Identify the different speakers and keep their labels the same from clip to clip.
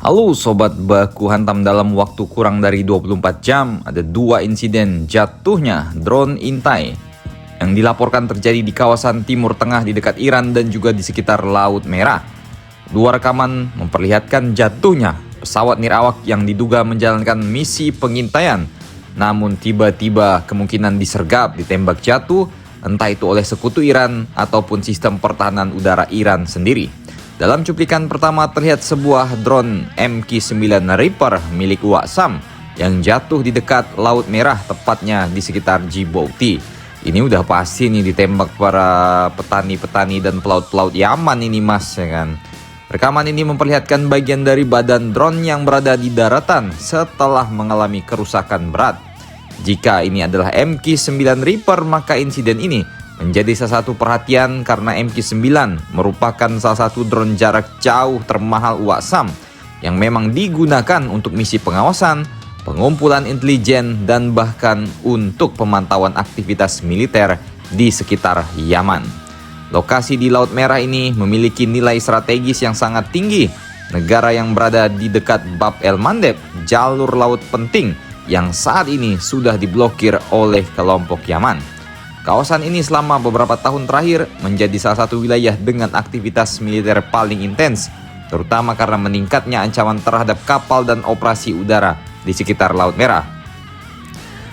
Speaker 1: Halo Sobat Baku Hantam, dalam waktu kurang dari 24 jam ada dua insiden jatuhnya drone intai yang dilaporkan terjadi di kawasan Timur Tengah di dekat Iran dan juga di sekitar Laut Merah. Dua rekaman memperlihatkan jatuhnya pesawat nirawak yang diduga menjalankan misi pengintaian, namun tiba-tiba kemungkinan disergap, ditembak jatuh, entah itu oleh sekutu Iran ataupun sistem pertahanan udara Iran sendiri. Dalam cuplikan pertama terlihat sebuah drone MQ-9 Reaper milik Waksam yang jatuh di dekat Laut Merah, tepatnya di sekitar Djibouti. Ini udah pasti nih ditembak para petani-petani dan pelaut-pelaut Yaman ini mas, ya kan. Rekaman ini memperlihatkan bagian dari badan drone yang berada di daratan setelah mengalami kerusakan berat. Jika ini adalah MQ-9 Reaper, maka insiden ini menjadi salah satu perhatian karena MQ-9 merupakan salah satu drone jarak jauh termahal Waksam yang memang digunakan untuk misi pengawasan, pengumpulan intelijen, dan bahkan untuk pemantauan aktivitas militer di sekitar Yaman. Lokasi di Laut Merah ini memiliki nilai strategis yang sangat tinggi. Negara yang berada di dekat Bab el Mandeb, jalur laut penting yang saat ini sudah diblokir oleh kelompok Yaman. Kawasan ini selama beberapa tahun terakhir menjadi salah satu wilayah dengan aktivitas militer paling intens, terutama karena meningkatnya ancaman terhadap kapal dan operasi udara di sekitar Laut Merah.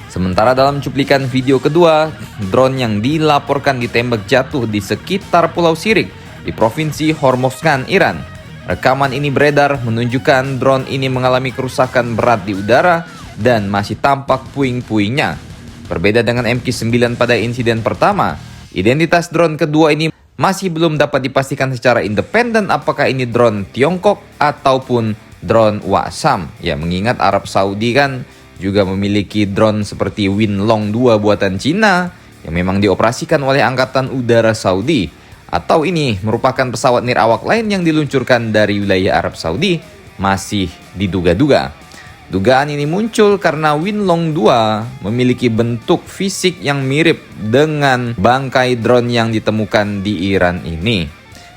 Speaker 1: Sementara dalam cuplikan video kedua, drone yang dilaporkan ditembak jatuh di sekitar Pulau Sirik di Provinsi Hormozgan, Iran. Rekaman ini beredar menunjukkan drone ini mengalami kerusakan berat di udara dan masih tampak puing-puingnya. Berbeda dengan MQ-9 pada insiden pertama, identitas drone kedua ini masih belum dapat dipastikan secara independen apakah ini drone Tiongkok ataupun drone Waksam. Ya, mengingat Arab Saudi kan juga memiliki drone seperti Winlong 2 buatan Cina yang memang dioperasikan oleh Angkatan Udara Saudi. Atau ini merupakan pesawat nirawak lain yang diluncurkan dari wilayah Arab Saudi, masih diduga-duga. Dugaan ini muncul karena Winlong 2 memiliki bentuk fisik yang mirip dengan bangkai drone yang ditemukan di Iran ini.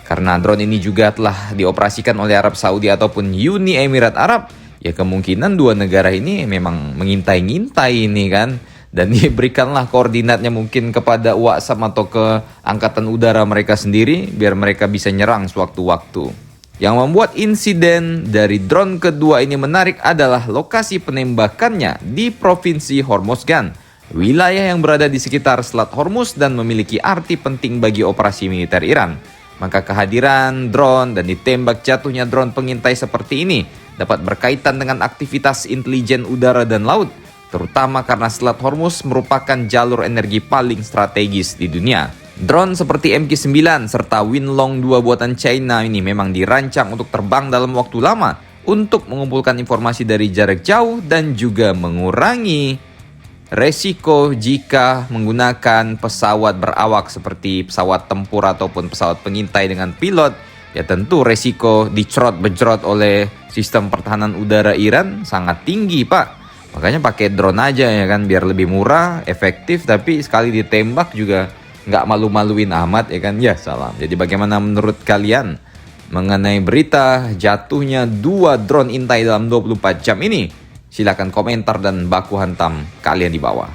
Speaker 1: Karena drone ini juga telah dioperasikan oleh Arab Saudi ataupun Uni Emirat Arab, ya kemungkinan dua negara ini memang mengintai-ngintai ini kan. Dan diberikanlah koordinatnya mungkin kepada Waksam atau ke Angkatan Udara mereka sendiri biar mereka bisa nyerang sewaktu-waktu. Yang membuat insiden dari drone kedua ini menarik adalah lokasi penembakannya di Provinsi Hormozgan, wilayah yang berada di sekitar Selat Hormuz dan memiliki arti penting bagi operasi militer Iran. Maka kehadiran drone dan ditembak jatuhnya drone pengintai seperti ini dapat berkaitan dengan aktivitas intelijen udara dan laut, terutama karena Selat Hormuz merupakan jalur energi paling strategis di dunia. Drone seperti MQ-9 serta Winlong 2 buatan China ini memang dirancang untuk terbang dalam waktu lama untuk mengumpulkan informasi dari jarak jauh dan juga mengurangi resiko jika menggunakan pesawat berawak seperti pesawat tempur ataupun pesawat pengintai dengan pilot. Ya tentu resiko dicerot-bejrot oleh sistem pertahanan udara Iran sangat tinggi pak. Makanya pakai drone aja ya kan, biar lebih murah, efektif, tapi sekali ditembak juga nggak malu-maluin amat ya kan. Ya salam. Jadi bagaimana menurut kalian mengenai berita jatuhnya dua drone intai dalam 24 jam ini? Silahkan komentar dan baku hantam kalian di bawah.